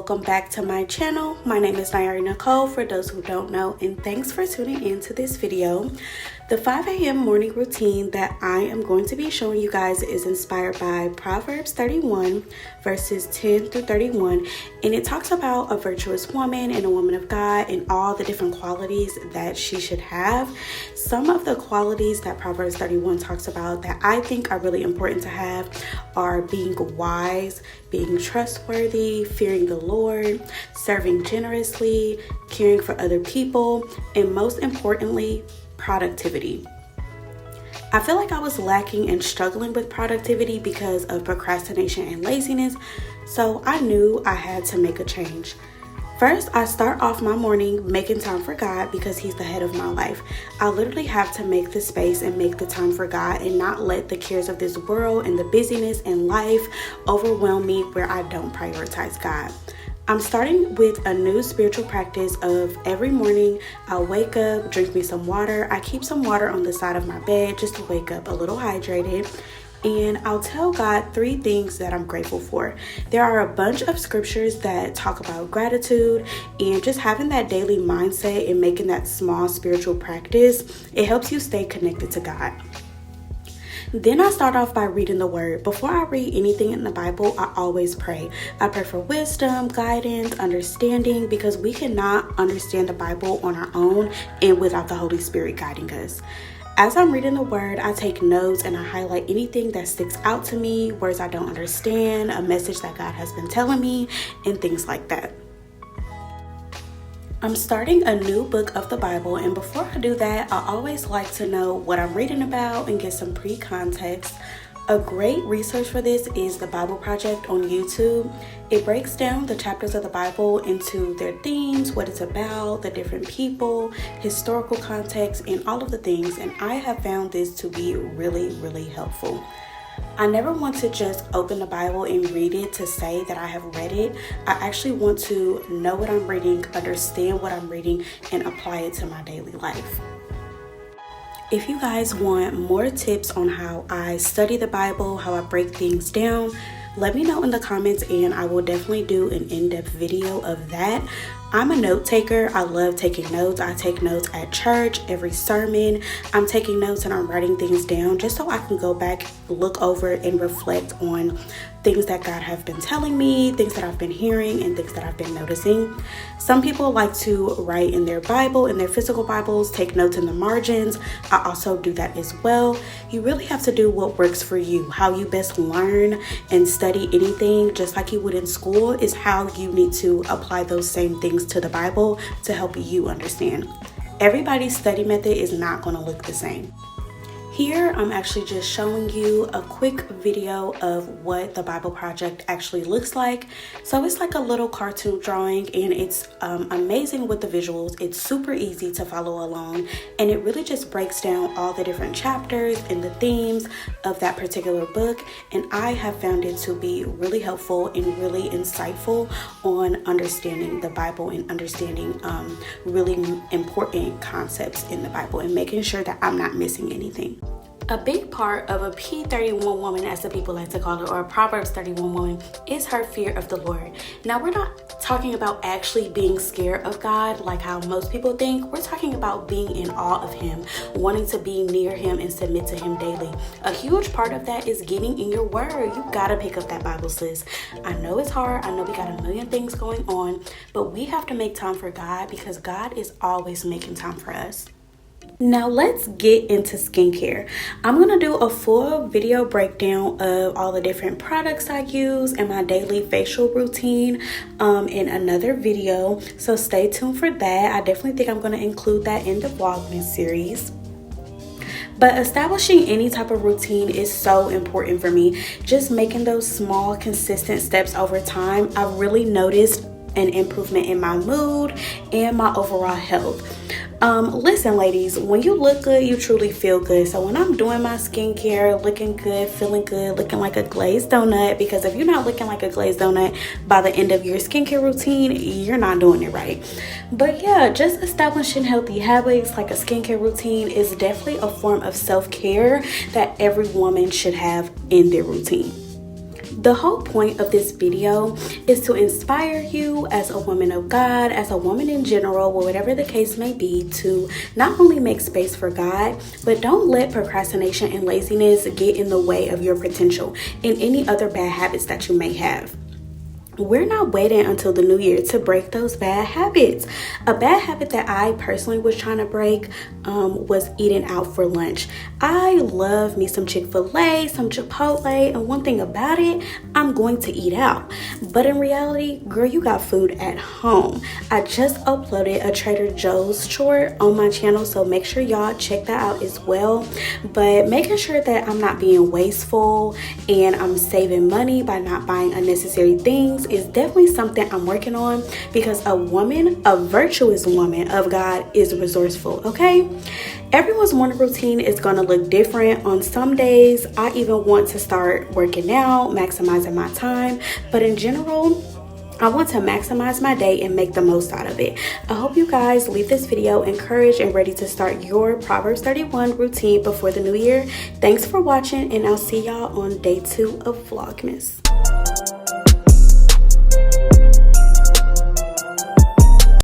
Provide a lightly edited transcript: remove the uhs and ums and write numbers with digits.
welcome back to my channel. My name is Nayari Nicole for those who don't know, and thanks for tuning into this video. The 5 a.m. morning routine that I am going to be showing you guys is inspired by Proverbs 31 verses 10 through 31, and it talks about a virtuous woman and a woman of God and all the different qualities that she should have. Some of the qualities that Proverbs 31 talks about that I think are really important to have are being wise, being trustworthy, fearing the Lord, serving generously, caring for other people, and most importantly, productivity. I feel like I was lacking and struggling with productivity because of procrastination and laziness, so I knew I had to make a change. First, I start off my morning making time for God because He's the head of my life. I literally have to make the space and make the time for God and not let the cares of this world and the busyness in life overwhelm me where I don't prioritize God. I'm starting with a new spiritual practice of every morning I'll wake up, drink me some water. I keep some water on the side of my bed just to wake up a little hydrated. And I'll tell God 3 things that I'm grateful for. There are a bunch of scriptures that talk about gratitude, and just having that daily mindset and making that small spiritual practice, it helps you stay connected to God. Then I start off by reading the word. Before I read anything in the Bible, I always pray. I pray for wisdom, guidance, understanding, because we cannot understand the Bible on our own and without the Holy Spirit guiding us. As I'm reading the word, I take notes and I highlight anything that sticks out to me, words I don't understand, a message that God has been telling me, and things like that. I'm starting a new book of the Bible, and before I do that, I always like to know what I'm reading about and get some pre-context. A great resource for this is the Bible Project on YouTube. It breaks down the chapters of the Bible into their themes, what it's about, the different people, historical context, and all of the things, and I have found this to be really helpful. I never want to just open the Bible and read it to say that I have read it. I actually want to know what I'm reading, understand what I'm reading, and apply it to my daily life. If you guys want more tips on how I study the Bible, how I break things down, let me know in the comments and I will definitely do an in-depth video of that. I'm a note taker. I love taking notes. I take notes at church, every sermon. I'm taking notes and I'm writing things down just so I can go back, look over, and reflect on things that God have been telling me, things that I've been hearing, and things that I've been noticing. Some people like to write in their Bible, in their physical Bibles, take notes in the margins. I also do that as well. You really have to do what works for you. How you best learn and study anything, just like you would in school, is how you need to apply those same things to the Bible to help you understand. Everybody's study method is not going to look the same. Here, I'm actually just showing you a quick video of what the Bible Project actually looks like. So it's like a little cartoon drawing, and it's amazing with the visuals. It's super easy to follow along, and it really just breaks down all the different chapters and the themes of that particular book. And I have found it to be really helpful and really insightful on understanding the Bible and understanding really important concepts in the Bible and making sure that I'm not missing anything. A big part of a P31 woman, as the people like to call it, or a Proverbs 31 woman, is her fear of the Lord. Now, we're not talking about actually being scared of God like how most people think. We're talking about being in awe of Him, wanting to be near Him and submit to Him daily. A huge part of that is getting in your word. You gotta pick up that Bible, sis. I know it's hard. I know we got a million things going on, but we have to make time for God because God is always making time for us. Now let's get into skincare. I'm gonna do a full video breakdown of all the different products I use and my daily facial routine in another video, so stay tuned for that. I definitely think I'm gonna include that in the Vlogmas series. But establishing any type of routine is so important for me. Just making those small, consistent steps over time, I've really noticed an improvement in my mood and my overall health. Listen, ladies, when you look good, you truly feel good. So when I'm doing my skincare, looking good, feeling good, looking like a glazed donut, because if you're not looking like a glazed donut by the end of your skincare routine, you're not doing it right. But yeah, just establishing healthy habits like a skincare routine is definitely a form of self-care that every woman should have in their routine. The whole point of this video is to inspire you as a woman of God, as a woman in general, whatever the case may be, to not only make space for God, but don't let procrastination and laziness get in the way of your potential and any other bad habits that you may have. We're not waiting until the new year to break those bad habits. A bad habit that I personally was trying to break was eating out for lunch. I love me some Chick-fil-A, some Chipotle, and one thing about it, I'm going to eat out. But in reality, girl, you got food at home. I just uploaded a Trader Joe's short on my channel, so make sure y'all check that out as well. But making sure that I'm not being wasteful and I'm saving money by not buying unnecessary things is definitely something I'm working on, because a woman, a virtuous woman of God, is resourceful, okay? Everyone's morning routine is going to look different. On some days, I even want to start working out, maximizing my time, but in general, I want to maximize my day and make the most out of it. I hope you guys leave this video encouraged and ready to start your Proverbs 31 routine before the new year. Thanks for watching, and I'll see y'all on day 2 of Vlogmas.